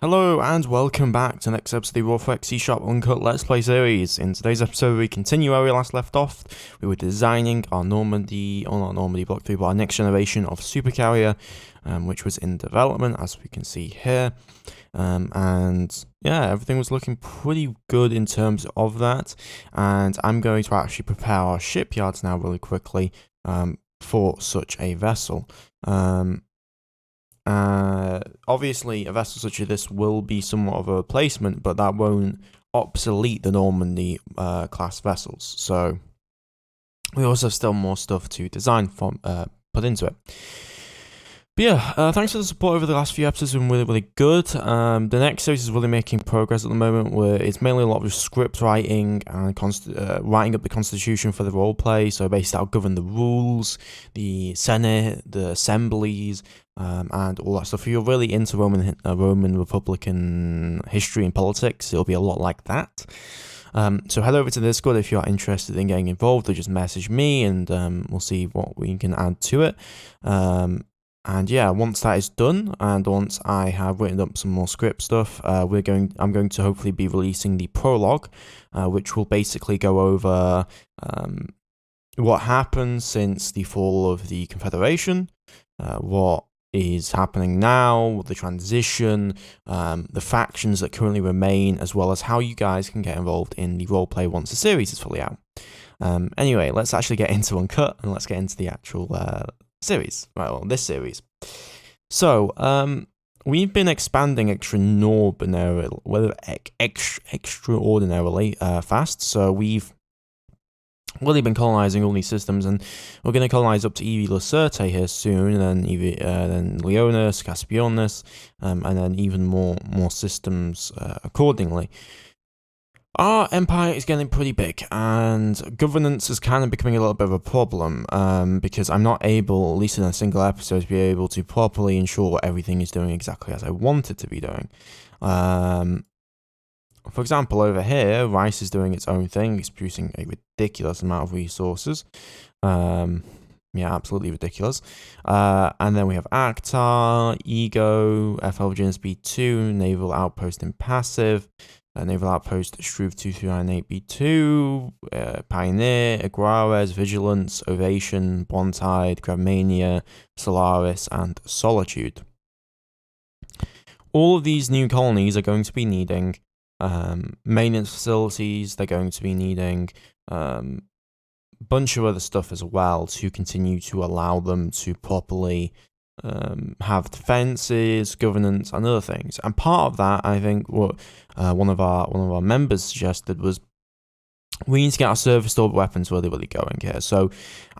Hello and welcome back to the next episode of the Aurora C-Sharp Uncut Let's Play series. In today's episode we continue where we last left off. We were designing our Normandy, or not Normandy Block 3, but our next generation of supercarrier, which was in development as we can see here. And yeah, everything was looking pretty good in terms of that. And I'm going to actually prepare our shipyards now really quickly for such a vessel. Obviously, a vessel such as this will be somewhat of a replacement, but that won't obsolete the Normandy class vessels. So we also have still more stuff to design from put into it. But yeah, thanks for the support over the last few episodes. It's been really, really good. The next series is really making progress at the moment, where it's mainly a lot of script writing and writing up the constitution for the roleplay. So basically, that'll govern the rules, the Senate, the assemblies, and all that stuff. If you're really into Roman Republican history and politics, it'll be a lot like that. So head over to the Discord if you're interested in getting involved, or just message me, and we'll see what we can add to it. And yeah, once that is done, and once I have written up some more script stuff, I'm going to hopefully be releasing the prologue, which will basically go over what happened since the fall of the Confederation, what is happening now, the transition, the factions that currently remain, as well as how you guys can get involved in the roleplay once the series is fully out. Anyway, let's actually get into Uncut, and let's get into the actual series. Right, well, this series. So, we've been expanding extraordinarily fast. So we've really been colonizing all these systems, and we're going to colonize up to Evie Lacerte here soon, and then Leonis, Caspionis, and then even more systems accordingly. Our empire is getting pretty big, and governance is kind of becoming a little bit of a problem, because I'm not able, at least in a single episode, to be able to properly ensure everything is doing exactly as I want it to be doing. For example, over here, rice is doing its own thing. It's producing a ridiculous amount of resources. Yeah, absolutely ridiculous. And then we have Actar, Ego, FLGNS B2, Naval Outpost Impassive, Naval Outpost Struve 2398B2, Pioneer, Aguares, Vigilance, Ovation, Bontide, Gravmania, Solaris, and Solitude. All of these new colonies are going to be needing maintenance facilities. They're going to be needing a bunch of other stuff as well to continue to allow them to properly have defenses, governance, and other things. And part of that, I think, what one of our members suggested was we need to get our surface orbit weapons really, really going here. So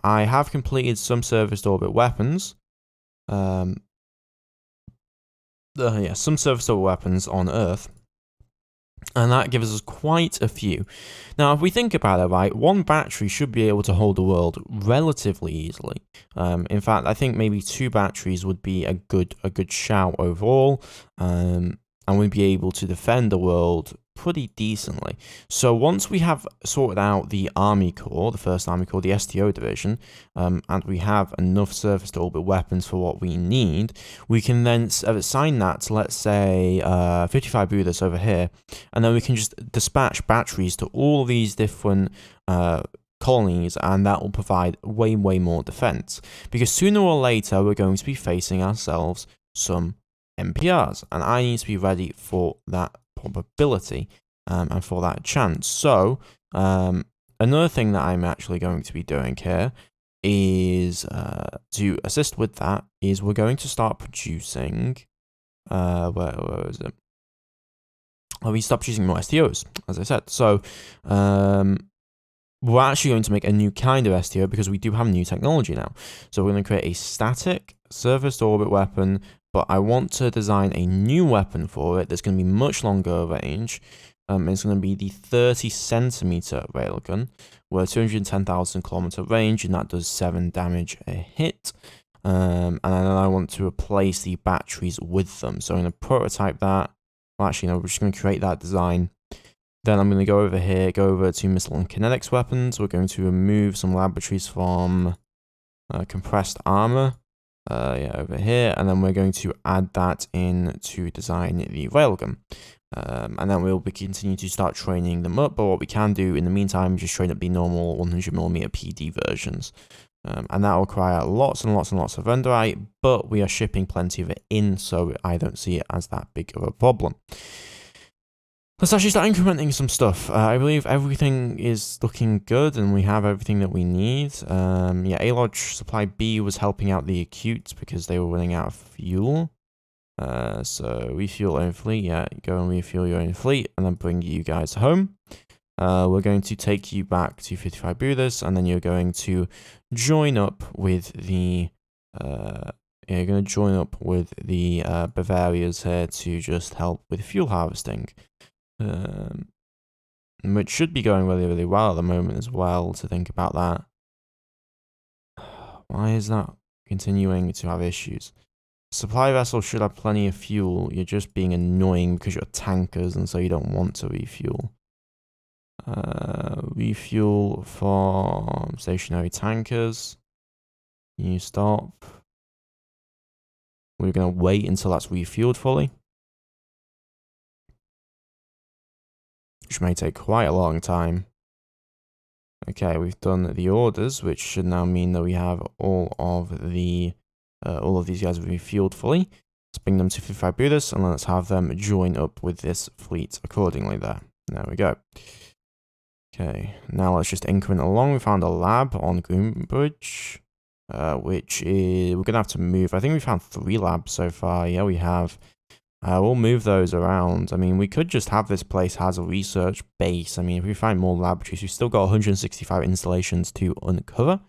I have completed some surface orbit weapons. Some surface orbit weapons on Earth. And that gives us quite a few. Now, if we think about it, right, one battery should be able to hold the world relatively easily. In fact, I think maybe 2 batteries would be a good shout overall, and we'd be able to defend the world pretty decently. So once we have sorted out the Army Corps, the First Army Corps, the STO division, and we have enough surface to orbit weapons for what we need, we can then assign that to, let's say, 55 Buddhas over here, and then we can just dispatch batteries to all these different colonies, and that will provide way more defense. Because sooner or later, we're going to be facing ourselves some MPRs, and I need to be ready for that probability and for that chance. So another thing that I'm actually going to be doing here is to assist with that is we're going to start producing where is it? Well, we start producing more STOs, as I said. So we're actually going to make a new kind of STO because we do have new technology now. So we're going to create a static surface orbit weapon, but I want to design a new weapon for it that's going to be much longer range. It's going to be the 30 centimeter railgun, with 210,000 kilometer range, and that does 7 damage a hit. And then I want to replace the batteries with them. So I'm going to prototype that. Well, actually, no, we're just going to create that design. Then I'm going to go over here, go over to missile and kinetics weapons. We're going to remove some laboratories from compressed armor. yeah, over here, and then we're going to add that in to design the railgun. And then we'll be continue to start training them up, but what we can do in the meantime is just train up the normal 100mm PD versions. And that will require lots and lots and lots of renderite, but we are shipping plenty of it in, so I don't see it as that big of a problem. Let's actually start incrementing some stuff. I believe everything is looking good, and we have everything that we need. Yeah, A-Lodge Supply B was helping out the acutes because they were running out of fuel. So refuel own fleet, yeah, go and refuel your own fleet, and then bring you guys home. We're going to take you back to 55 Buddhas, and then you're going to join up with the you're going to join up with the Bavarias here to just help with fuel harvesting, which should be going really, really well at the moment as well. To think about that, why is that continuing to have issues? Supply vessel should have plenty of fuel. You're just being annoying because you're tankers, and so you don't want to refuel. Refuel for stationary tankers. You stop. We're going to wait until that's refueled fully, which may take quite a long time. Okay, we've done the orders, which should now mean that we have all of these guys refueled fully. Let's bring them to 55 Buddhas, and let's have them join up with this fleet accordingly there. There we go. Okay, now let's just increment along. We found a lab on Groombridge, which is, we're going to have to move. I think we found 3 labs so far. Yeah, we have. We'll move those around. I mean, we could just have this place as a research base. I mean, if we find more laboratories, we've still got 165 installations to uncover.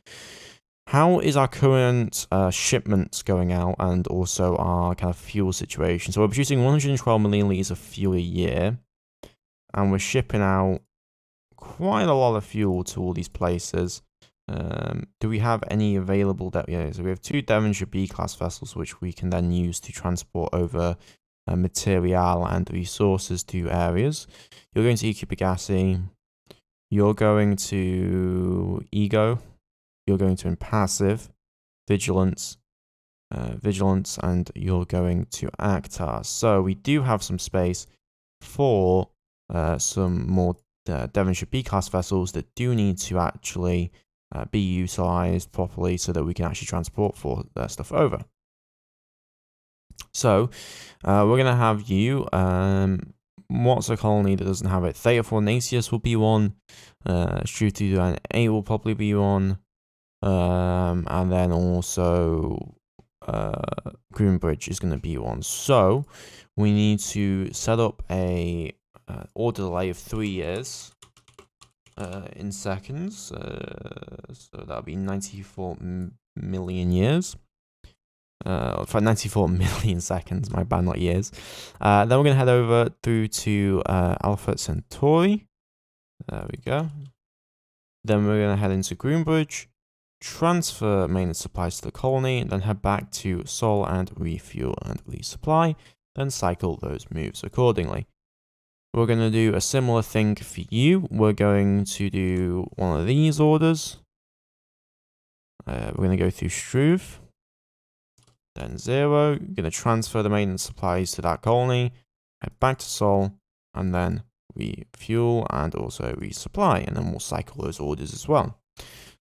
How is our current shipments going out, and also our kind of fuel situation? So we're producing 112 million litres of fuel a year, and we're shipping out quite a lot of fuel to all these places. Do we have any available? Yeah, so we have 2 Devonshire B-class vessels, which we can then use to transport over material and resources to areas. You're going to Equipagassi. You're going to Ego. You're going to Impassive, Vigilance, and you're going to Actar. So we do have some space for some more Devonshire B-class vessels that do need to actually be utilised properly so that we can actually transport for their stuff over. So we're going to have you. What's a colony that doesn't have it? Theta Fornacius will be one. Strutu 8 will probably be one. And then also Groombridge is going to be one. So we need to set up a order delay of 3 years in seconds. So that'll be 94 million years. For 94 million seconds, my bad, not years. Then we're going to head over through to Alpha Centauri. There we go. Then we're going to head into Groombridge, transfer maintenance supplies to the colony, and then head back to Sol and refuel and resupply, then cycle those moves accordingly. We're going to do a similar thing for you. We're going to do one of these orders. We're going to go through Struve, then 0. We're going to transfer the maintenance supplies to that colony, head back to Sol, and then refuel and also resupply, and then we'll cycle those orders as well.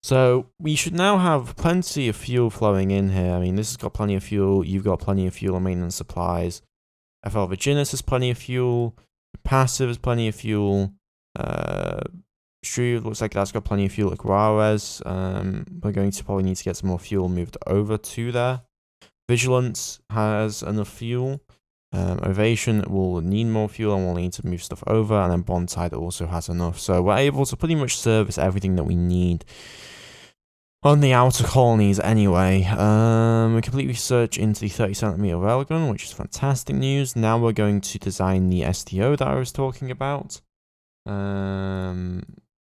So we should now have plenty of fuel flowing in here. I mean, this has got plenty of fuel. You've got plenty of fuel and maintenance supplies. FL Virginis has plenty of fuel. Passive has plenty of fuel. Struve looks like that's got plenty of fuel. Like Juarez, we're going to probably need to get some more fuel moved over to there. Vigilance has enough fuel. Ovation will need more fuel and we'll need to move stuff over, and then Bonside also has enough. So we're able to pretty much service everything that we need on the outer colonies anyway. We complete research into the 30cm railgun, which is fantastic news. Now we're going to design the STO that I was talking about. Yeah,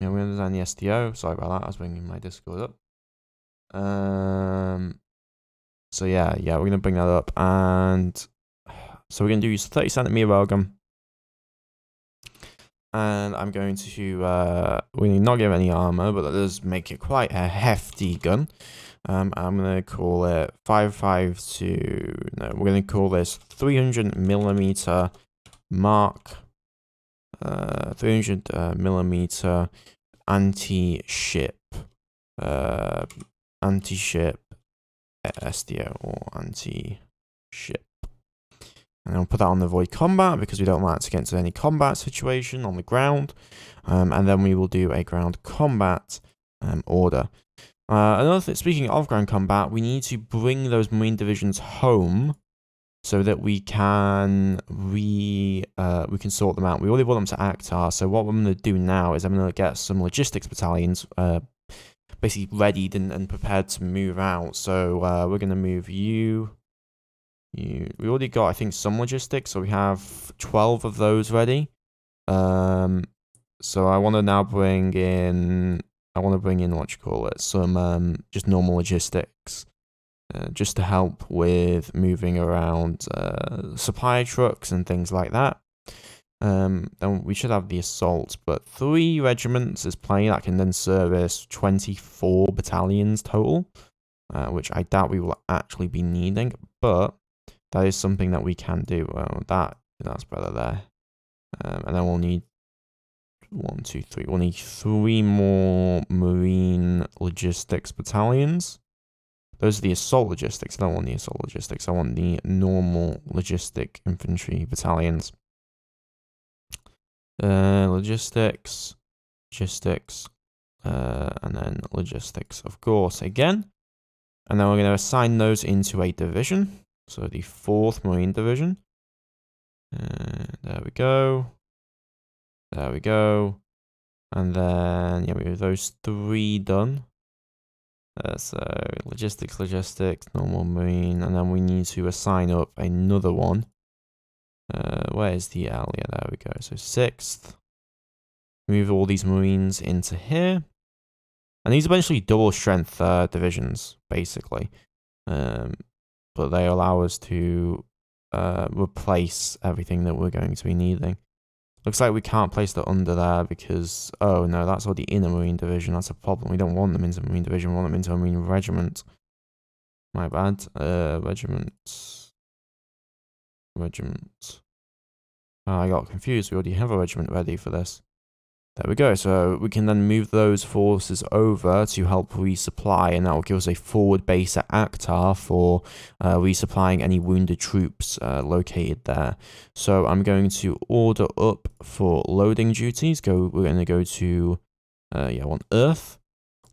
we're going to design the STO. Sorry about that, I was bringing my Discord up. So yeah, we're going to bring that up, and so we're going to use 30cm railgun. And I'm going to, we not give any armor, but that does make it quite a hefty gun. I'm going to call it 5.52, no, we're going to call this 300mm Mark, 300mm anti-ship, anti-ship SDO or anti-ship. And I'll put that on the void combat because we don't want to get into any combat situation on the ground. And then we will do a ground combat order. Another thing, speaking of ground combat, we need to bring those marine divisions home so that we can sort them out. We already brought them to Akhtar, so what I'm going to do now is I'm going to get some logistics battalions basically readied and prepared to move out. So we're going to move you. We already got, I think, some logistics, so we have 12 of those ready. So I want to now bring in, what you call it, some just normal logistics, just to help with moving around supply trucks and things like that. Then we should have the assault, but 3 regiments is plenty. That can then service 24 battalions total, which I doubt we will actually be needing, but that is something that we can do. That's better there. And then we'll need 1, 2, 3. We'll need 3 more marine logistics battalions. Those are the assault logistics. I don't want the assault logistics. I want the normal logistic infantry battalions. Logistics, and then logistics, of course, again. And then we're going to assign those into a division. So the 4th Marine Division. There we go. There we go. And then, yeah, we have those 3 done. So logistics, normal marine, and then we need to assign up another one. Where is the L? Yeah, there we go. So 6th. Move all these marines into here. And these are eventually double strength divisions, basically. But they allow us to replace everything that we're going to be needing. Looks like we can't place that under there because, oh no, that's all the inner marine division. That's a problem. We don't want them into marine division. We want them into a marine regiment. My bad. Regiment. Oh, I got confused. We already have a regiment ready for this. There we go. So we can then move those forces over to help resupply, and that will give us a forward base at Akhtar for resupplying any wounded troops located there. So I'm going to order up for loading duties. We're going to go to, I want Earth,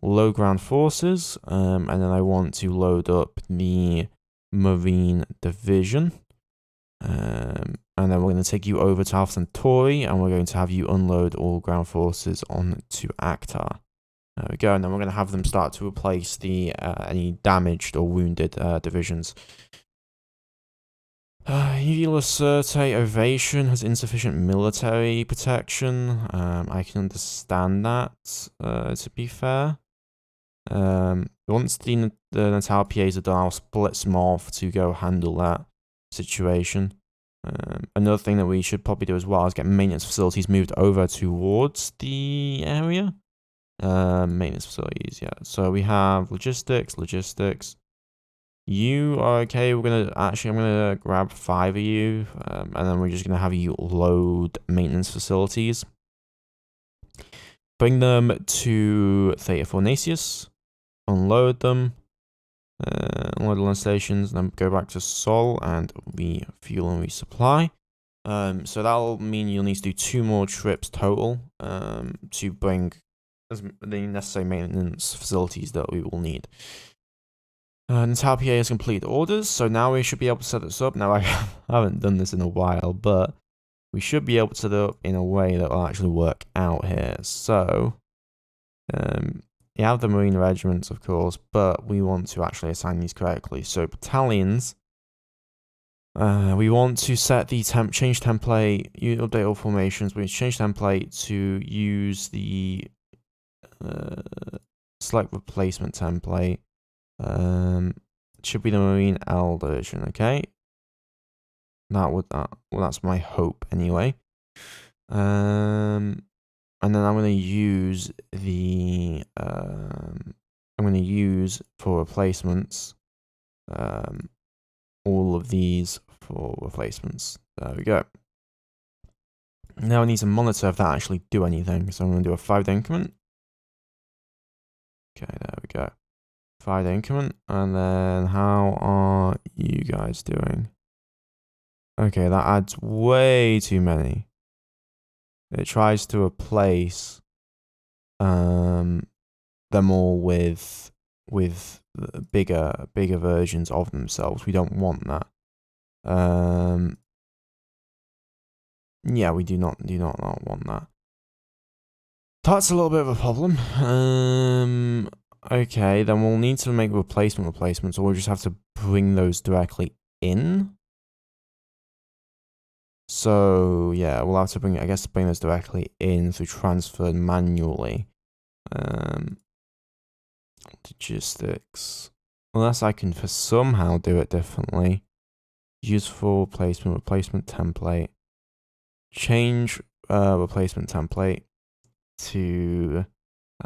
low ground forces, and then I want to load up the Marine Division. And then we're going to take you over to Alpha Centauri, and we're going to have you unload all ground forces onto Akhtar. There we go, and then we're going to have them start to replace the any damaged or wounded divisions. Uvula Certe Ovation has insufficient military protection. I can understand that, to be fair. Once the Natal PAs are done, I'll split some off to go handle that situation. Another thing that we should probably do as well is get maintenance facilities moved over towards the area. Maintenance facilities, yeah. So we have logistics. You are okay. I'm gonna grab 5 of you, and then we're just gonna have you load maintenance facilities. Bring them to Theta Fornacius, unload them. Unload the land stations, and then go back to Sol and refuel and resupply. So that'll mean you'll need to do 2 more trips total to bring the necessary maintenance facilities that we will need. Natal PA has completed orders, so now we should be able to set this up. Now, I haven't done this in a while, but we should be able to set it up in a way that will actually work out here. So, you have the Marine regiments, of course, but we want to actually assign these correctly. So battalions, we want to set the change template, you update all formations. We change template to use the select replacement template. It should be the Marine L version, okay? That's my hope anyway. And then I'm going to use the for replacements all of these for replacements. There we go. Now I need to monitor if that actually do anything. So I'm going to do a 5-day increment. Okay, there we go. 5-day increment. And then how are you guys doing? Okay, that adds way too many. It tries to replace them all with bigger versions of themselves. We don't want that. Yeah, we do not want that. That's a little bit of a problem. Okay, then we'll need to make replacements, or we'll just have to bring those directly in. So yeah, we'll have to bring those directly in through transfer manually. Logistics. Unless I can somehow do it differently. Useful replacement template. Change replacement template to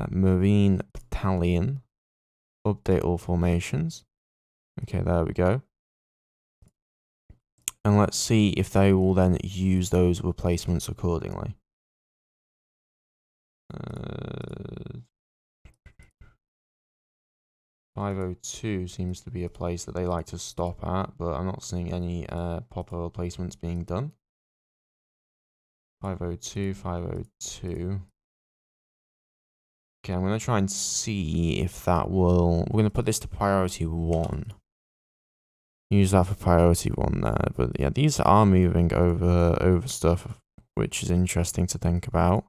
Marine Battalion. Update all formations. Okay, there we go. And let's see if they will then use those replacements accordingly. 502 seems to be a place that they like to stop at, but I'm not seeing any proper replacements being done. 502, 502. Okay, I'm going to try and see if that will... We're going to put this to priority 1. Use that for priority 1 there. But yeah, these are moving over stuff, which is interesting to think about.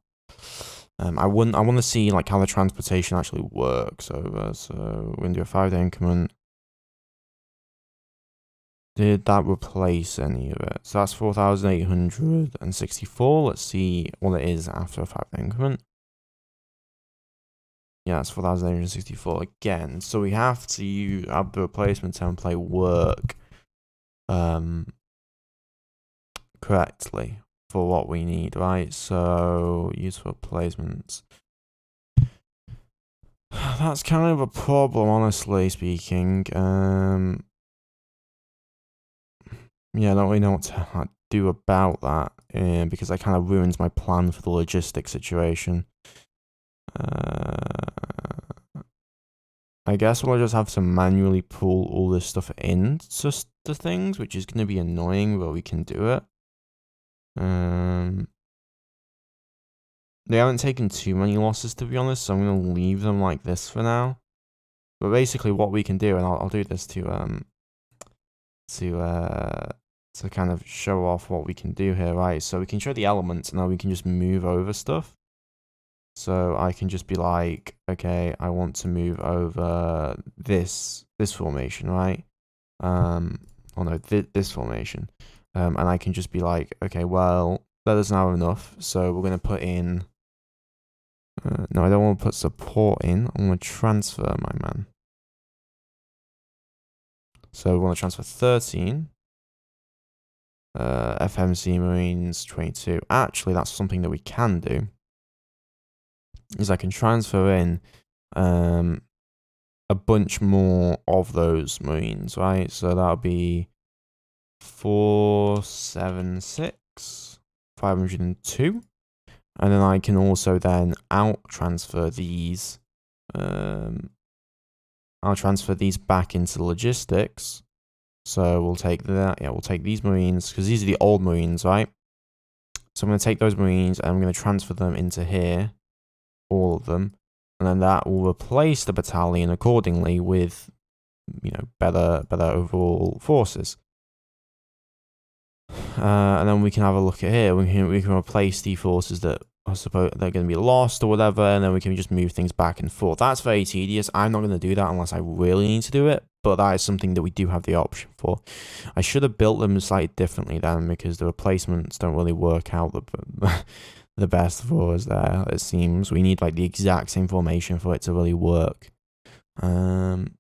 I want to see like how the transportation actually works over. So we're going to do a 5-day increment. Did that replace any of it? So that's 4,864. Let's see what it is after a 5-day increment. Yeah, it's 4,864 again. So we have to have the replacement template work correctly for what we need, right? So useful replacements. That's kind of a problem, honestly speaking. Yeah, I don't really know what to do about that, because that kind of ruins my plan for the logistics situation. I guess we'll just have to manually pull all this stuff into the things, which is going to be annoying, but we can do it. They haven't taken too many losses, to be honest, so I'm going to leave them like this for now. But basically what we can do, and I'll do this to kind of show off what we can do here, right? So we can show the elements, and then we can just move over stuff. So I can just be like, okay, I want to move over this formation, right? This formation. And I can just be like, okay, well, that doesn't have enough, so we're going to put in... no, I don't want to put support in. I want to transfer, my man. So we want to transfer 13. FMC Marines 22. Actually, that's something that we can do. Is I can transfer in a bunch more of those Marines, right? So that'll be 476, 502. And then I can also then transfer these. I'll transfer these back into logistics. So we'll take that. Yeah, we'll take these Marines, because these are the old Marines, right? So I'm going to take those Marines and I'm going to transfer them into here. All of them. And then that will replace the battalion accordingly with, better overall forces. And then we can have a look at here. We can replace the forces that I suppose they're going to be lost or whatever, and then we can just move things back and forth. That's very tedious. I'm not going to do that unless I really need to do it, but that is something that we do have the option for. I should have built them slightly differently then, because the replacements don't really work out the best for us there, it seems. We need like the exact same formation for it to really work. Banded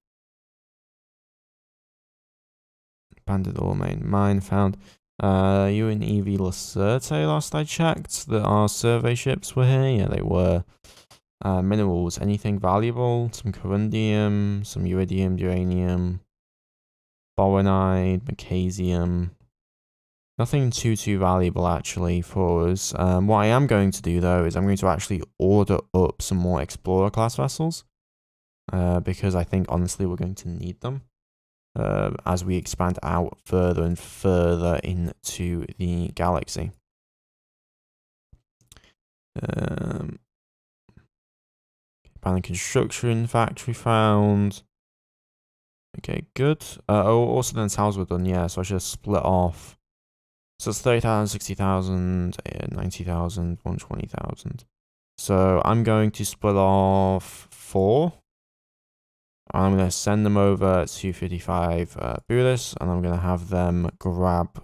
ore mine found. You in EV Lacerte last I checked that our survey ships were here. Yeah, they were. Minerals, anything valuable? Some corundium, some iridium, uranium, boronite, magnesium. Nothing too valuable actually for us. What I am going to do though is I'm going to actually order up some more Explorer class vessels. Because I think honestly we're going to need them. As we expand out further and further into the galaxy. Abandoned construction factory found. Okay, good. Also then sales were done, yeah, so I should have split off. So it's 30,000, 60,000, 90,000, 120,000. So I'm going to split off 4. I'm going to send them over to 55 Bulis, and I'm going to have them grab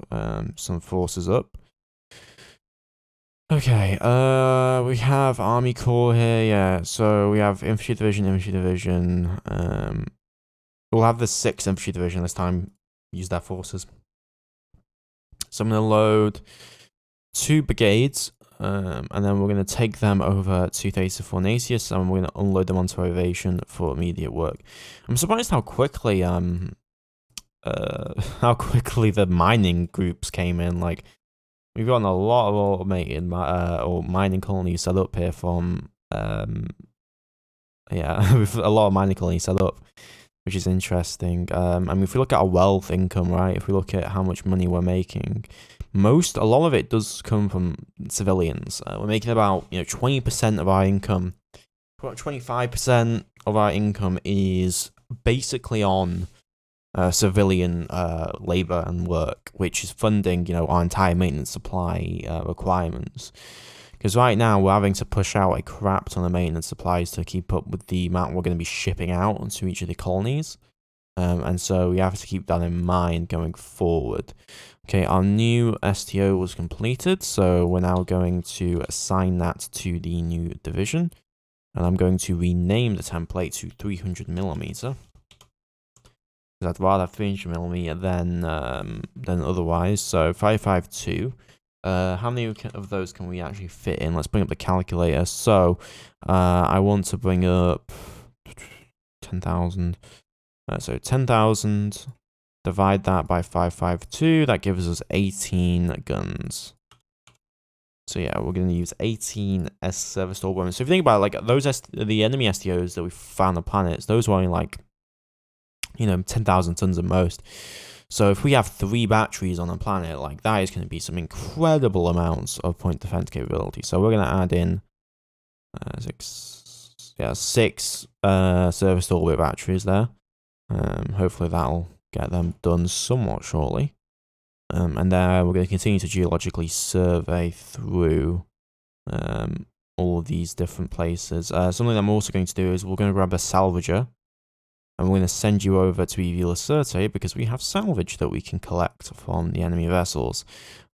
some forces up. Okay, we have Army Corps here, yeah. So we have Infantry Division. We'll have the 6th Infantry Division this time use their forces. So I'm going to load 2 brigades, and then we're going to take them over to Theta Fornacius, and we're going to unload them onto Ovation for immediate work. I'm surprised how quickly the mining groups came in. Like, we've gotten a lot of automated or mining colonies set up here from yeah, we've a lot of mining colonies set up, which is interesting. I mean, if we look at our wealth income, right, if we look at how much money we're making, a lot of it does come from civilians. We're making about 20% of our income. About 25% of our income is basically on civilian labor and work, which is funding our entire maintenance supply requirements. Because right now we're having to push out a crap ton of maintenance supplies to keep up with the amount we're going to be shipping out onto each of the colonies. And so we have to keep that in mind going forward. Okay, our new STO was completed, so we're now going to assign that to the new division. And I'm going to rename the template to 300mm. I'd rather have 300mm than otherwise. So 552. How many of those can we actually fit in? Let's bring up the calculator. So, I want to bring up 10,000. So 10,000, divide that by 552. That gives us 18 guns. So yeah, we're going to use 18 service door bombers. So if you think about it, like the enemy STOs that we found on planets, those were only like 10,000 tons at most. So if we have 3 batteries on a planet, like that is going to be some incredible amounts of point defense capability. So we're going to add in 6 service orbit batteries there. Hopefully that'll get them done somewhat shortly. And then we're going to continue to geologically survey through all of these different places. Something I'm also going to do is we're going to grab a salvager. And we're going to send you over to EV Lacerte because we have salvage that we can collect from the enemy vessels.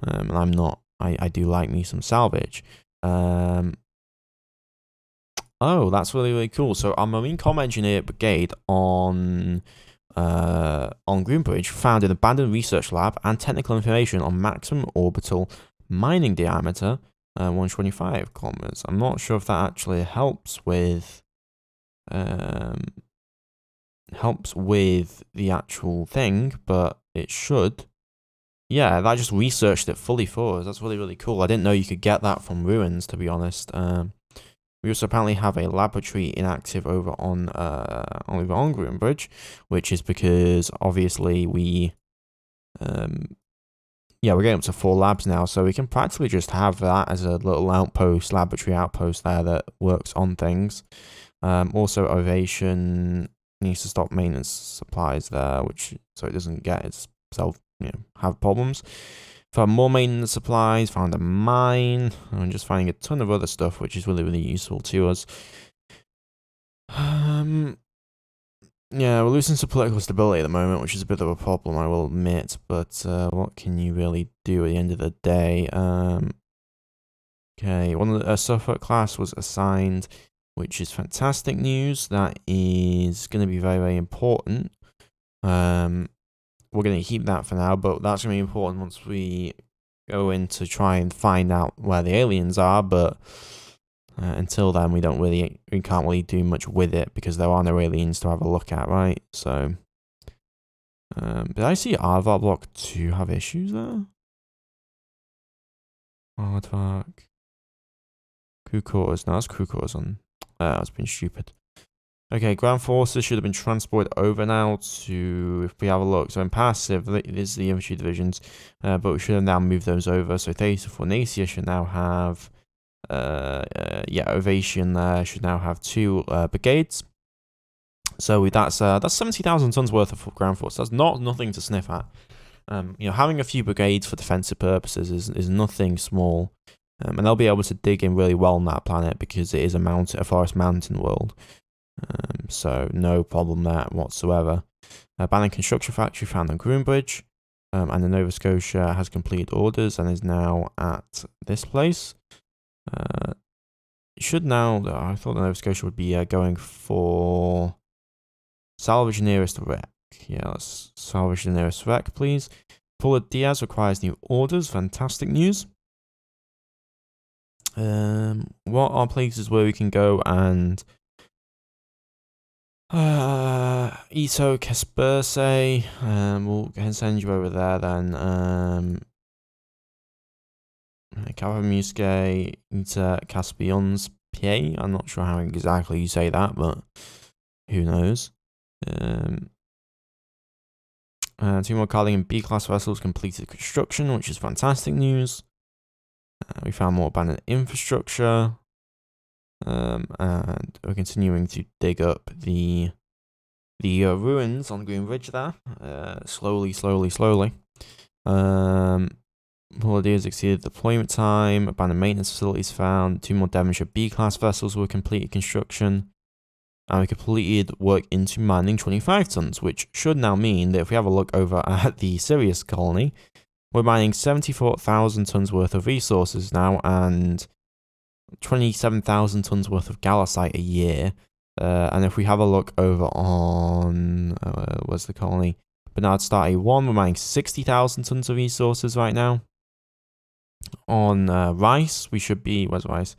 And I do like me some salvage. Oh, that's really cool. So our Marine Comm Engineer Brigade on Greenbridge found an abandoned research lab and technical information on maximum orbital mining diameter, 125 kilometers. I'm not sure if that actually helps with the actual thing, but it should. Yeah, that just researched it fully for us. That's really cool. I didn't know you could get that from ruins, to be honest. We also apparently have a laboratory inactive over on Greenbridge, which is because obviously we're getting up to 4 labs now, so we can practically just have that as a little laboratory outpost there that works on things. Also, Ovation needs to stop maintenance supplies there, so it doesn't get itself, have problems. Found more maintenance supplies, found a mine, and just finding a ton of other stuff, which is really useful to us. Yeah, we're losing some political stability at the moment, which is a bit of a problem, I will admit, but what can you really do at the end of the day? Okay, one of the Suffolk class was assigned, which is fantastic news. That is going to be very important. We're we're going to keep that for now, but that's going to be important once we go in to try and find out where the aliens are, but until then we can't really do much with it because there are no aliens to have a look at, right? So, did I see Aardvark Block 2 have issues there? Aardvark. Crew quarters. No, that's crew quarters on. That's been stupid. Okay, ground forces should have been transported over now to, if we have a look, so in passive, it is the infantry divisions, but we should have now moved those over. So Theta Fornacia should now have, Ovation there should now have 2 brigades. So that's 70,000 tons worth of ground force. That's nothing to sniff at. Having a few brigades for defensive purposes is nothing small. And they'll be able to dig in really well on that planet because it is a forest mountain world. So no problem there whatsoever. Banning construction factory found on Groombridge, and the Nova Scotia has completed orders and is now at this place. Should now, I thought the Nova Scotia would be going for salvage nearest wreck. Yeah, let's salvage the nearest wreck, please. Paula Diaz requires new orders. Fantastic news. What are places where we can go and Ito Kesperse, we'll send you over there then. Kavamuske, Ita Caspions Pie. I'm not sure how exactly you say that, but who knows. 2 more Carling and B-class vessels completed construction, which is fantastic news. We found more abandoned infrastructure. And we're continuing to dig up the ruins on Green Ridge there, slowly. Holidays exceeded deployment time. Abandoned maintenance facilities found. 2 more Devonshire B-class vessels were completed construction, and we completed work into mining 25 tons, which should now mean that if we have a look over at the Sirius colony, we're mining 74,000 tons worth of resources now, and 27,000 tons worth of gallicite a year. And if we have a look over on, where's the colony? Bernard Star A1, we're mining 60,000 tons of resources right now. On Rice, we should be, where's Rice?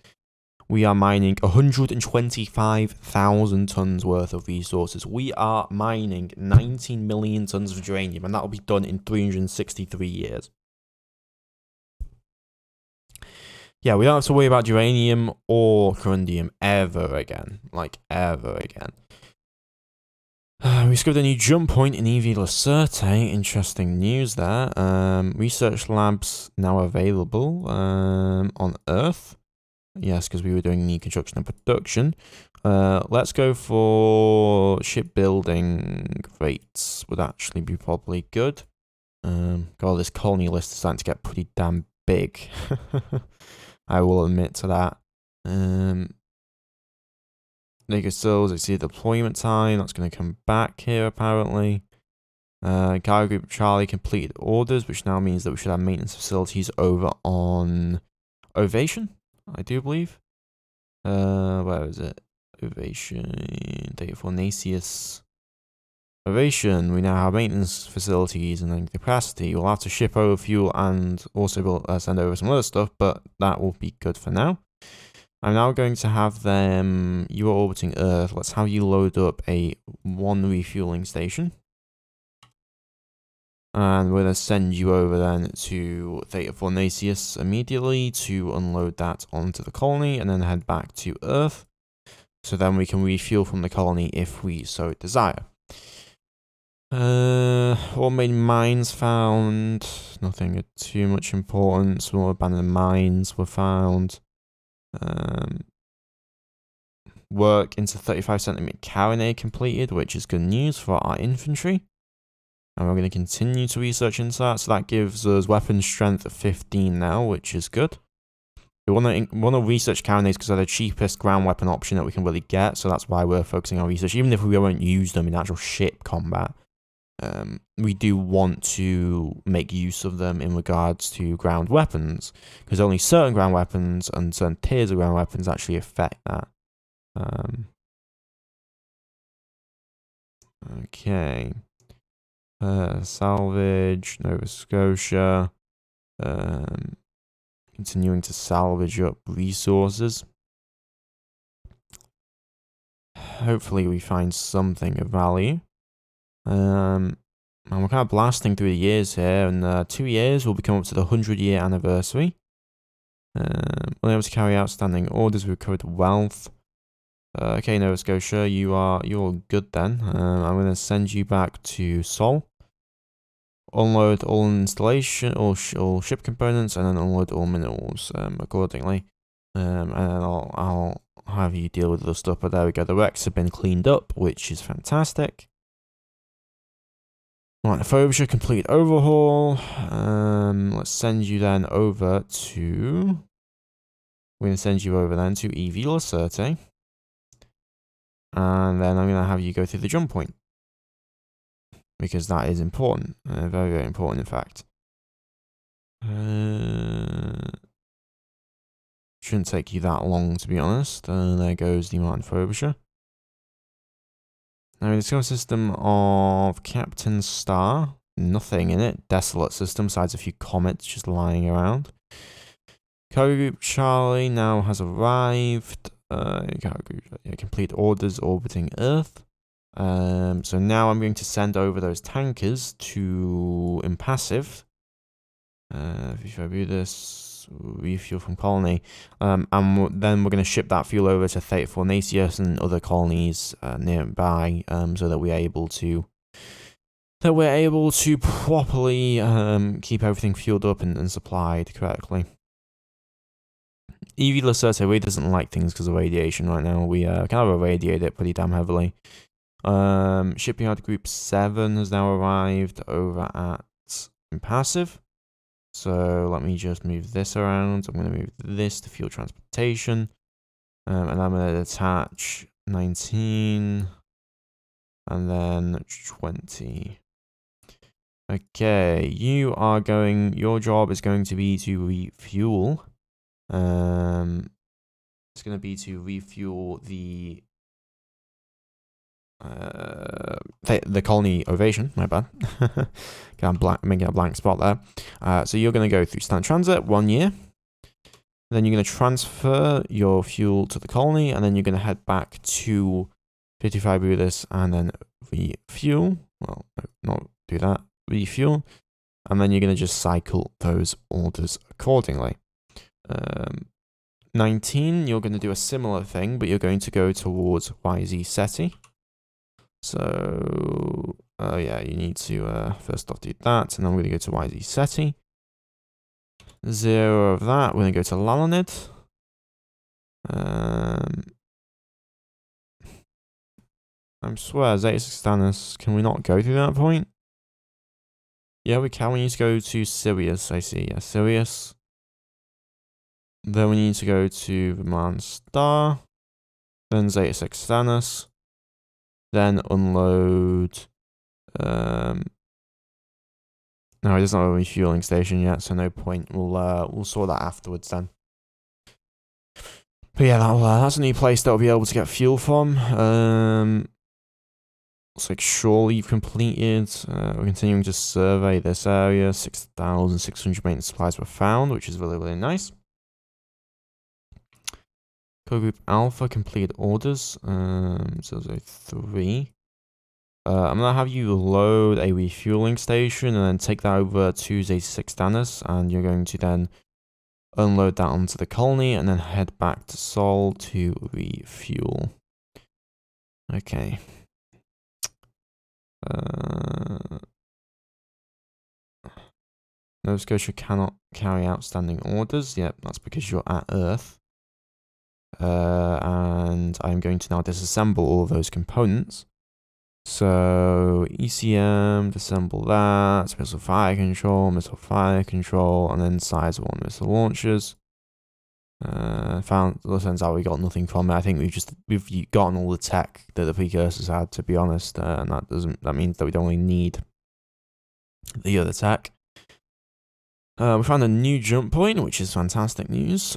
We are mining 125,000 tons worth of resources. We are mining 19 million tons of uranium, and that will be done in 363 years. Yeah, we don't have to worry about uranium or corundium ever again. Like, ever again. We discovered a new jump point in EV Lacerte. Interesting news there. Research labs now available on Earth. Yes, because we were doing new construction and production. Let's go for shipbuilding rates. Would actually be probably good. God, this colony list is starting to get pretty damn big. I will admit to that. Naked Souls, I see the deployment time. That's going to come back here, apparently. Cargo Group Charlie completed orders, which now means that we should have maintenance facilities over on Ovation, I do believe. Where is it? Ovation. Data for Nacius. Ovation, we now have maintenance facilities and then capacity. We'll have to ship over fuel and also send over some other stuff, but that will be good for now. I'm now going to have them, you are orbiting Earth, let's have you load up one refueling station. And we're going to send you over then to Theta Fornacius immediately to unload that onto the colony and then head back to Earth. So then we can refuel from the colony if we so desire. Automated mines found. Nothing too much important. Small abandoned mines were found. Work into 35 centimeter carronade completed, which is good news for our infantry. And we're going to continue to research into that. So that gives us weapon strength of 15 now, which is good. We want to research carronades because they're the cheapest ground weapon option that we can really get. So that's why we're focusing on research, even if we won't use them in actual ship combat. We do want to make use of them in regards to ground weapons, because only certain ground weapons and certain tiers of ground weapons actually affect that. Okay. Salvage, Nova Scotia. Continuing to salvage up resources. Hopefully we find something of value. And we're kind of blasting through the years here. In 2 years, we'll be coming up to the 100-year anniversary. We're able to carry out standing orders. We recovered wealth. Okay, Nova Scotia, you're good then. I'm going to send you back to Seoul. Unload all installation, all ship components, and then unload all minerals accordingly. And then I'll have you deal with the stuff. But there we go. The wrecks have been cleaned up, which is fantastic. Right, Phobia, complete overhaul. Let's send you then over to. We're going to send you over then to EV Lacerte. And then I'm going to have you go through the jump point. Because that is important. Very, very important, in fact. Shouldn't take you that long, to be honest. There goes the Martin Frobisher. Now, the skill system of Captain Star. Nothing in it. Desolate system, besides a few comets just lying around. Cargo Group Charlie now has arrived. Complete orders orbiting Earth. So now I'm going to send over those tankers to Impassive. If I do this, refuel from colony. And then we're going to ship that fuel over to Fornacious and other colonies nearby, so that we're able to properly keep everything fueled up and supplied correctly. EV Lacerte really doesn't like things because of radiation right now. We kind of irradiate it pretty damn heavily. Shipyard Group 7 has now arrived over at Impassive. So let me just move this around. I'm going to move this to fuel transportation. And I'm going to attach 19 and then 20. Okay, your job is going to be to refuel. It's going to be to refuel the colony Ovation, my bad. Making a blank spot there. So you're going to go through Stand Transit 1 year. Then you're going to transfer your fuel to the colony, and then you're going to head back to 55 Buddhist and then refuel. Well, no, not do that. Refuel. And then you're going to just cycle those orders accordingly. 19, you're going to do a similar thing, but you're going to go towards YZ SETI. So, yeah, you need to first off do that, and then we're going to go to YZ SETI. 0 of that, we're going to go to Lalonid. I swear, Zeta Sextanus, can we not go through that point? Yeah, we can. We need to go to Sirius, I see. Yeah, Sirius. Then we need to go to Vermont Star. Then Zeta Sextanus. Then unload. No, it doesn't have a refueling station yet, so no point. We'll sort that afterwards then. But yeah, that's a new place that we'll be able to get fuel from. Looks like shore leave completed. We're continuing to survey this area. 6,600 maintenance supplies were found, which is really, really nice. Code Group Alpha completed orders. 003. I'm going to have you load a refueling station and then take that over to Zeta Sextanus, and you're going to then unload that onto the colony and then head back to Seoul to refuel. Okay. Nova Scotia cannot carry out standing orders. Yep, that's because you're at Earth. And I'm going to now disassemble all of those components. So ECM, disassemble that, missile fire control, and then size 1 missile launchers. Turns out we got nothing from it. I think we've gotten all the tech that the precursors had, to be honest, and that means that we don't really need the other tech. We found a new jump point, which is fantastic news.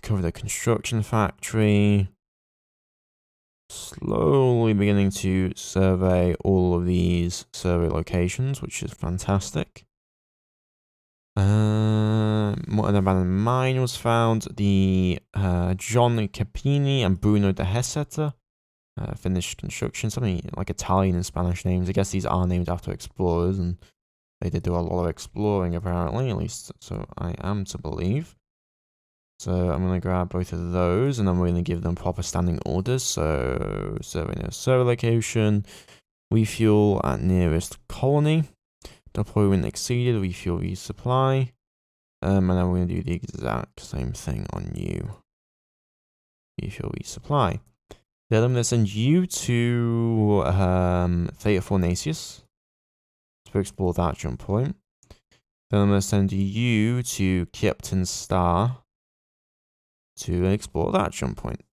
Cover the construction factory. slowly beginning to survey all of these survey locations, which is fantastic. An abandoned mine was found. The John Capini and Bruno de Hesseter finished construction. Something like Italian and Spanish names. I guess these are named after explorers, and they did do a lot of exploring apparently, at least so I am to believe. So I'm going to grab both of those, and then we're going to give them proper standing orders. So survey near survey location, refuel at nearest colony, deployment exceeded, refuel resupply, and then we're going to do the exact same thing on you. Refuel resupply. Then I'm going to send you to Theta Fornacius to explore that jump point. Then I'm going to send you to Captain Star to explore that jump point.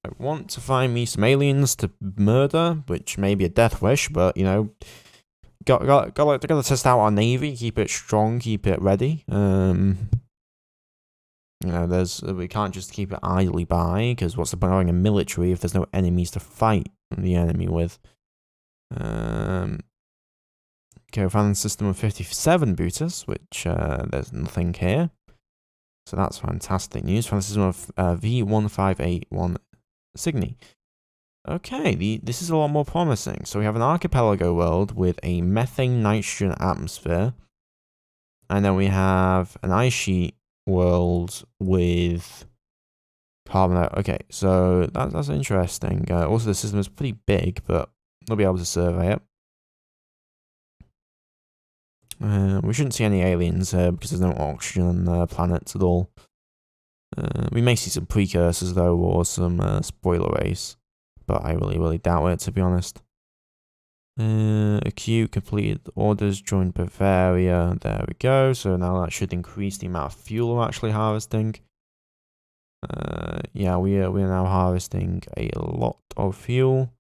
I want to find me some aliens to murder, which may be a death wish, but you know, gotta test out our navy, keep it strong, keep it ready. You know, we can't just keep it idly by, because what's the point of having a military if there's no enemies to fight the enemy with? Okay, we found a system of 57 booters, which there's nothing here. So that's fantastic news. Found a system of V1581 Cygni. Okay, this is a lot more promising. So we have an archipelago world with a methane nitrogen atmosphere. And then we have an ice sheet world with carbon. Okay, so that's interesting. Also, the system is pretty big, but we'll be able to survey it. We shouldn't see any aliens here because there's no oxygen on planets at all. We may see some precursors though, or some spoiler race, but I really doubt it, to be honest. Acute completed orders, joined Bavaria. There we go. So now that should increase the amount of fuel we're actually harvesting. Yeah, we are now harvesting a lot of fuel.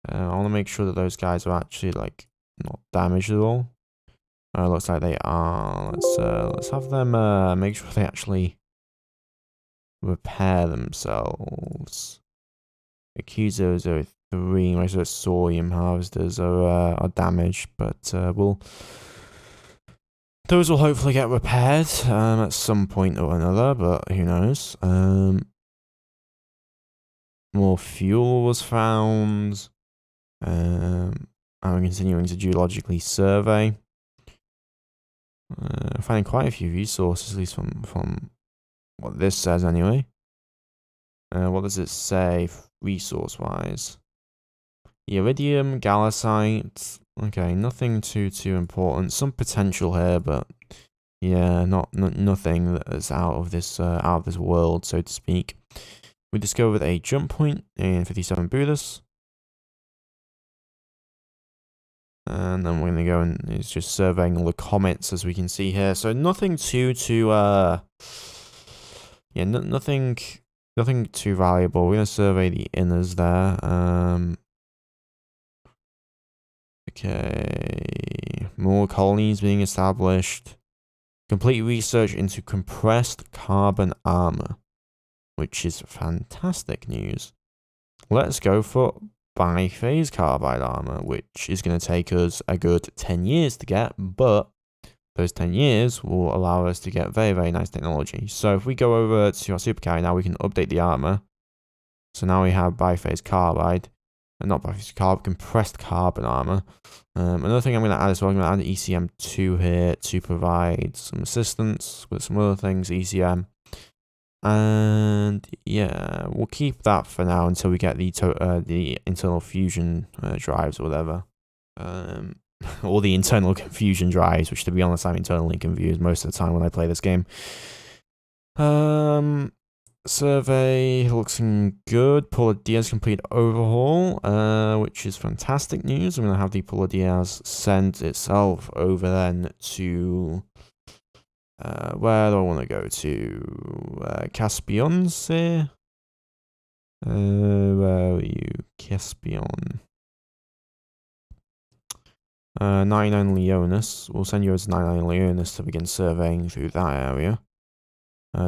I want to make sure that those guys are actually like not damaged at all. Looks like they are. Let's have them make sure they actually repair themselves. Q003, most of the sodium harvesters are damaged, but those will hopefully get repaired at some point or another, but who knows. More fuel was found. I'm continuing to geologically survey. Finding quite a few resources, at least from what this says anyway. What does it say resource-wise? Iridium, gallicite. Okay, nothing too important. Some potential here, but yeah, nothing that's out of this world, so to speak. We discovered a jump point in 57 Budas. And then we're going to go and it's just surveying all the comets, as we can see here. So nothing too yeah, nothing too valuable. We're going to survey the inners there. Okay, more colonies being established. Complete research into compressed carbon armor, which is fantastic news. Let's go for biphase carbide armor, which is going to take us a good 10 years to get, but those 10 years will allow us to get very nice technology. So if we go over to our supercarrier now, we can update the armor. So now we have biphase carbide, and not biphase carbide, compressed carbon armor. Another thing I'm going to add as well, I'm going to add ECM2 here to provide some assistance with some other things, ECM. And yeah, we'll keep that for now until we get the internal fusion drives or whatever. Or the internal confusion drives, which to be honest, I'm internally confused most of the time when I play this game. Survey looking good. Paula Diaz complete overhaul, which is fantastic news. I'm going to have the Paula Diaz send itself over then to... where do I want to go to? Caspion's here? Where are you? Caspion. 99 Leonis. We'll send you as 99 Leonis to begin surveying through that area.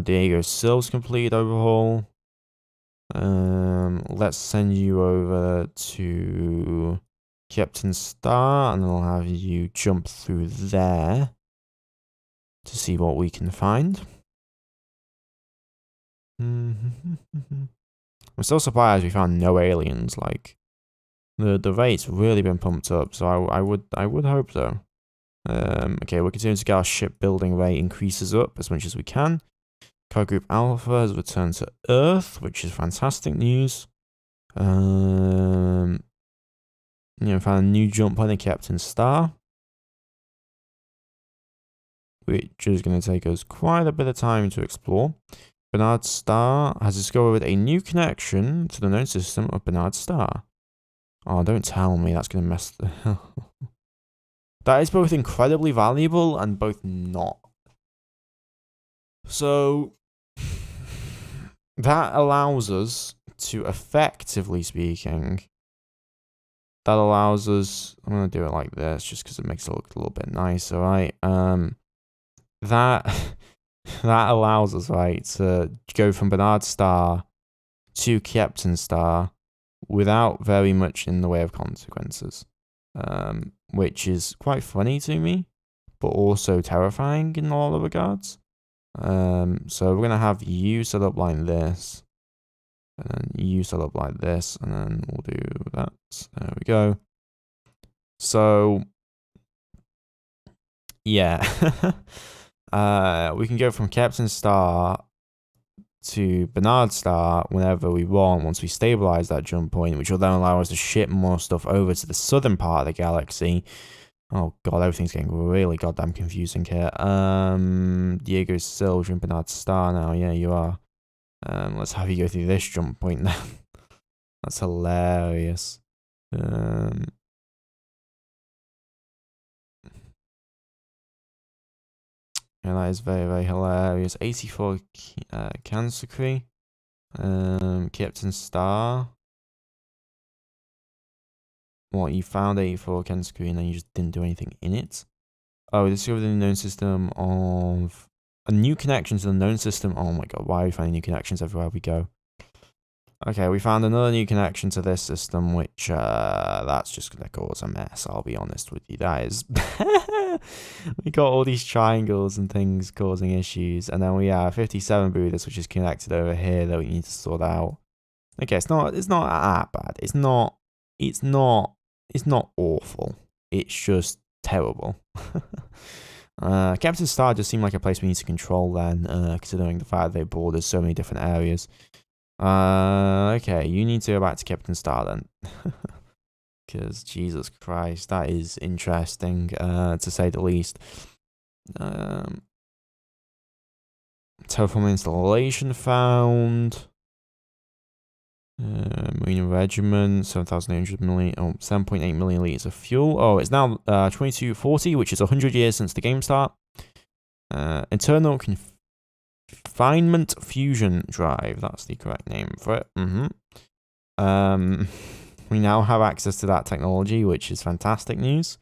Diego Silva's complete overhaul. Let's send you over to Captain Star, and I'll have you jump through there to see what we can find. I'm still surprised we found no aliens. Like the rate's really been pumped up, so I would hope so. Okay, we're continuing to get our shipbuilding rate increases up as much as we can. Code Group Alpha has returned to Earth, which is fantastic news. Found a new jump point in Captain Star, which is going to take us quite a bit of time to explore. Bernard Star has discovered a new connection to the known system of Bernard Star. Oh, don't tell me that's going to mess... That is both incredibly valuable and both not. So, that allows us to, effectively speaking, that allows us... I'm going to do it like this just because it makes it look a little bit nicer, right? That allows us, right, to go from Bernard Star to Captain Star without very much in the way of consequences, which is quite funny to me, but also terrifying in a lot of regards. So we're going to have you set up like this, and then you set up like this, and then we'll do that. There we go. So, yeah. We can go from Captain Star to Bernard Star whenever we want once we stabilize that jump point, which will then allow us to ship more stuff over to the southern part of the galaxy. Oh god, everything's getting really goddamn confusing here. Diego's still from Bernard Star now. Yeah, you are. Let's have you go through this jump point now. That's hilarious. Yeah, that is very, very hilarious. 84 Cancer Cree. Captain Star. What, you found 84 Cancer Cree and then you just didn't do anything in it? Oh, we discovered the known system of... A new connection to the known system. Oh my god, why are we finding new connections everywhere we go? Okay, we found another new connection to this system, which, that's just gonna cause a mess, I'll be honest with you. That is... We got all these triangles and things causing issues, and then we have 57 Buddhas, which is connected over here that we need to sort out. Okay, it's not that bad. It's not awful. It's just terrible. Captain Star just seemed like a place we need to control then, considering the fact they borders so many different areas. Okay, you need to go back to Captain Star then. Because, Jesus Christ, that is interesting, to say the least. Terraform installation found. Marine Regiment, 7,800 million, 7.8 million litres of fuel. Oh, it's now 2240, which is 100 years since the game start. Internal confinement fusion drive, that's the correct name for it. We now have access to that technology, which is fantastic news.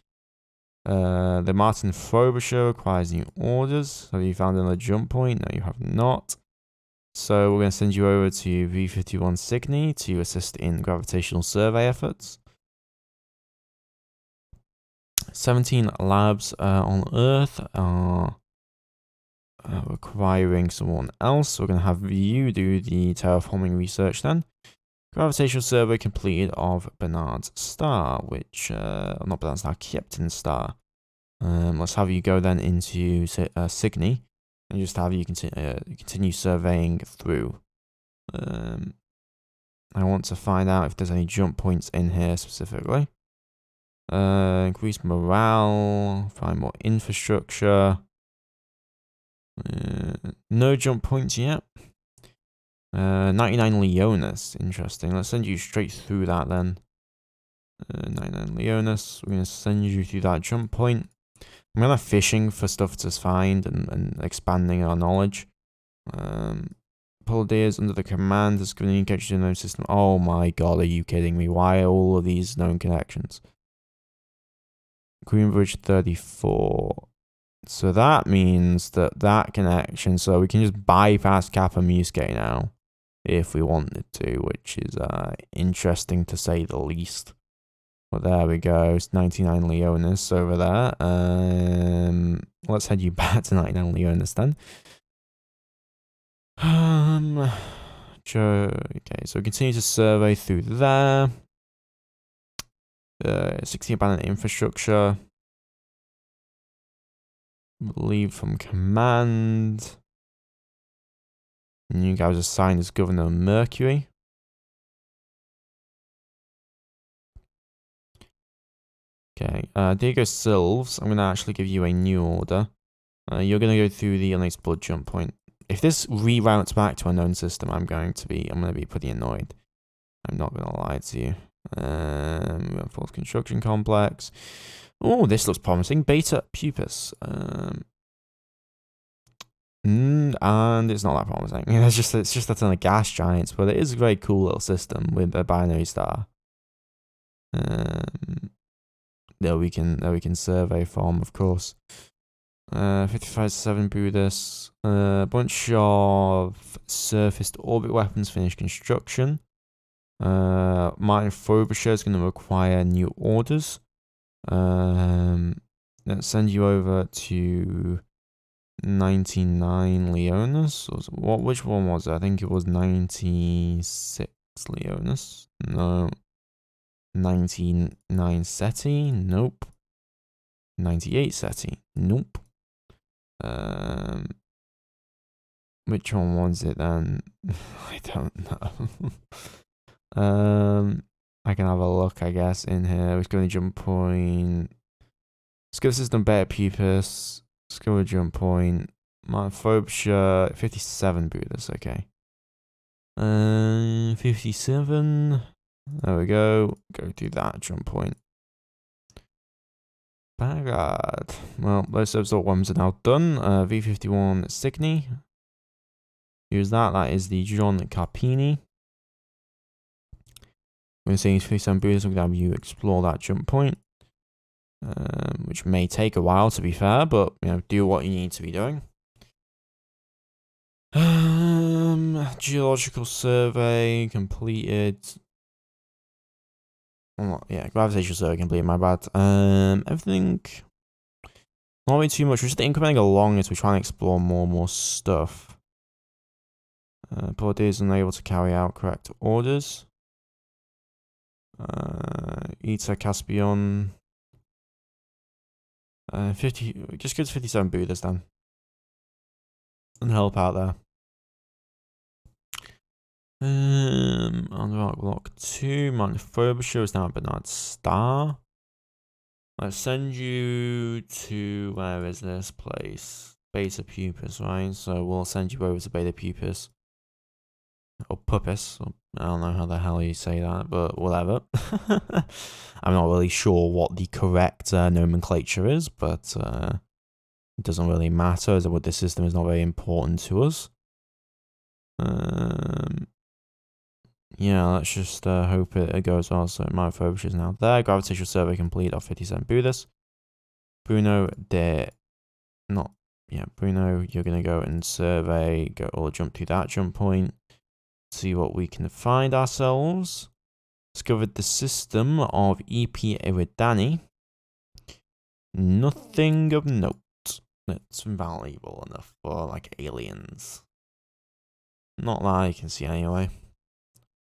The Martin Frobisher requires new orders. Have you found another jump point? No, you have not. So we're going to send you over to V51 Cygni to assist in gravitational survey efforts. 17 labs on Earth are requiring someone else. We're going to have you do the terraforming research then. Gravitational survey completed of Bernard's Star, which, not Bernard's Star, Captain Star. Let's have you go then into Cygni and just have you continue surveying through. I want to find out if there's any jump points in here specifically. Increase morale, find more infrastructure. No jump points yet. 99 Leonis, interesting. Let's send you straight through that then. 99 Leonis, we're going to send you through that jump point. I'm kind of fishing for stuff to find and expanding our knowledge. Poldeers under the command has given a connection to the known system. Oh my god, are you kidding me? Why are all of these known connections? Greenbridge 34. So that means that connection, so we can just bypass Kappa Musque now. if we wanted to, which is interesting to say the least. But there we go. It's 99 Leonis over there. Let's head you back to 99 Leonis then. Okay, so we continue to survey through there. 60 abandoned infrastructure. Leave from command. New guy was assigned as Governor of Mercury. Okay, Diego Silves, I'm going to actually give you a new order. You're going to go through the unexplored jump point. If this reroutes back to a known system, I'm going to be pretty annoyed. I'm not going to lie to you. Fourth construction complex. Oh, this looks promising. Beta Pupus. And it's not that promising. It's just a ton of gas giants, but it is a very cool little system with a binary star. That we can survey from, of course. 55-7 Buddhist. A bunch of surfaced orbit weapons finished construction. Martin Frobisher is going to require new orders. Let's send you over to 99 Leonis. Which one was it? I think it was 96 Leonis. No. 99 SETI? Nope. 98 SETI? Nope. Which one was it then? I don't know. I can have a look, I guess, in here. Let's go to jump point. Let's go to system Beta Pupus. Let's go to jump point. Frobisher, 57 Buddhas, okay. 57. There we go. Go to that jump point. Bagad. Well, those result ones are now done. V51 Signy. Use that. That is the John Carpini. We're seeing 57 Buddhas. We're going to have you explore that jump point. Which may take a while, to be fair, but do what you need to be doing. Geological survey completed. Yeah, gravitational survey completed, my bad. Everything not really too much. We're just incrementing along as we try and explore more and more stuff. Port is unable to carry out correct orders. Ita Caspian. 50. Just go to 57 Buddhas then. And help out there. On rock block 2, Mount Frobisher is now Bernard Star. Let's send you to, where is this place? Beta Pupus, right? So we'll send you over to Beta Pupus. Or Pupus. I don't know how the hell you say that, but whatever. I'm not really sure what the correct nomenclature is, but it doesn't really matter, as what this system is not very important to us. Yeah, let's just hope it goes well. So my Frobisher is now there. Gravitational survey complete of 57 Buddhas. Bruno, Bruno, you're going to go and survey, or jump to that jump point. See what we can find ourselves. Discovered the system of EP Eridani. Nothing of note that's valuable enough for, like, aliens. Not that I can see anyway.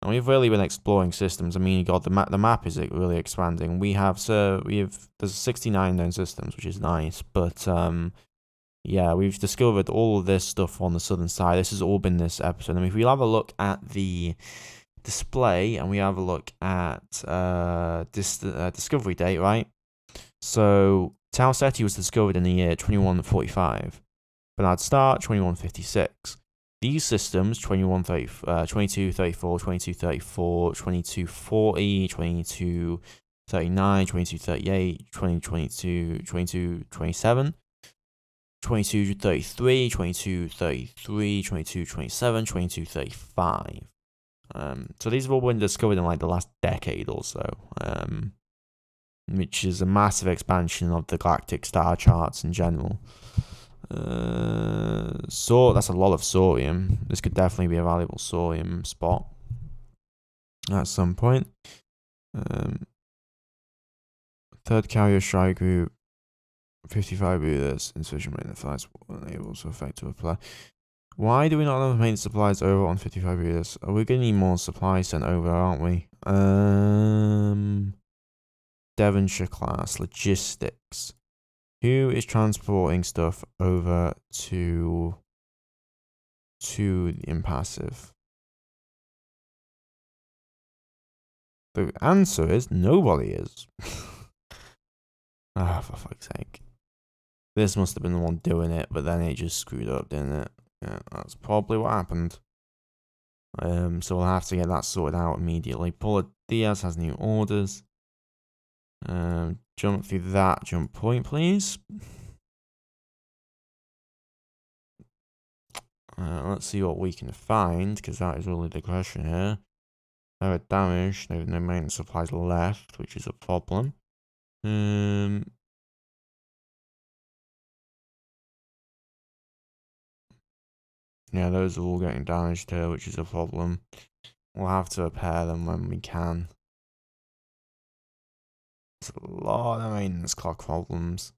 And we've really been exploring systems. I mean, God, the map is really expanding. There's 69 known systems, which is nice, but yeah, we've discovered all of this stuff on the southern side. This has all been this episode. I mean, if we have a look at the display and we have a look at discovery date, right? So Tau Ceti was discovered in the year 2145. Bernard Star, 2156. These systems, 2234, 2234, 2240, 2239, 2238, 2022, 2227, 2233, 2233, 2227, 2235. So these have all been discovered in like the last decade or so, which is a massive expansion of the galactic star charts in general. That's a lot of sodium. This could definitely be a valuable sodium spot at some point. Third carrier strike group, 55 readers, insufficient maintenance supplies unable to effectively apply. Why do we not have maintenance supplies over on 55 readers? We're gonna need more supplies sent over, aren't we? Devonshire class logistics. Who is transporting stuff over to the impassive? The answer is nobody is. Ah, for fuck's sake. This must have been the one doing it, but then it just screwed up, didn't it? Yeah, that's probably what happened. So we'll have to get that sorted out immediately. Paula Diaz has new orders. Jump through that jump point, please. Let's see what we can find, because that is really the question here. They were damaged. There are no maintenance supplies left, which is a problem. Yeah, those are all getting damaged here, which is a problem. We'll have to repair them when we can. There's a lot of maintenance clock problems.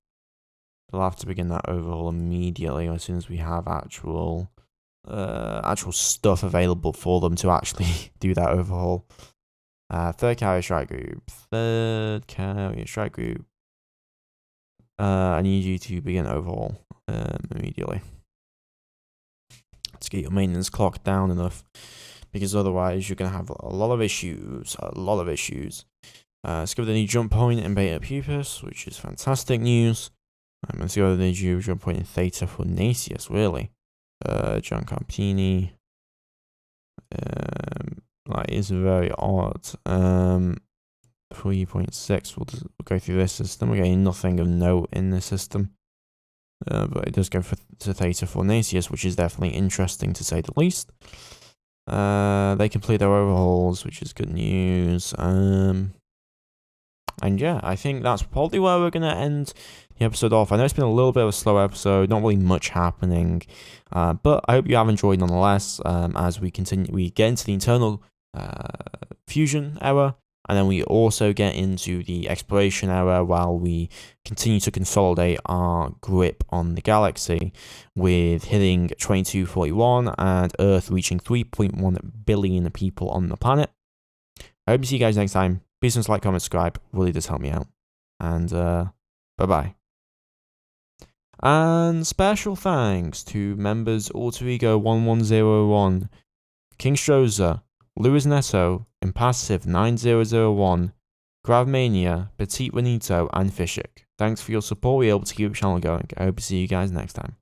We'll have to begin that overhaul immediately as soon as we have actual stuff available for them to actually do that overhaul. Third carrier strike group. I need you to begin overhaul immediately. Let's get your maintenance clock down enough, because otherwise you're going to have a lot of issues. Let's give the new jump point in Beta Pupus, which is fantastic news. Let's go to the new jump point in Theta Fornacius, really. John Campini. That is very odd. 3.6, we'll go through this system. We're getting nothing of note in this system. But it does go to Theta Fornacius, which is definitely interesting to say the least. They complete their overhauls, which is good news. And yeah, I think that's probably where we're going to end the episode off. I know it's been a little bit of a slow episode, not really much happening. But I hope you have enjoyed nonetheless, as we get into the internal fusion era. And then we also get into the exploration era while we continue to consolidate our grip on the galaxy, with hitting 2241 and Earth reaching 3.1 billion people on the planet. I hope to see you guys next time. Please like, comment, subscribe. Really does help me out. And bye-bye. And special thanks to members Alter Ego 1101, King Stroza, Luis Neto, Impassive 9001, Gravmania, Petite Juanito, and Fishik. Thanks for your support. We're able to keep the channel going. I hope to see you guys next time.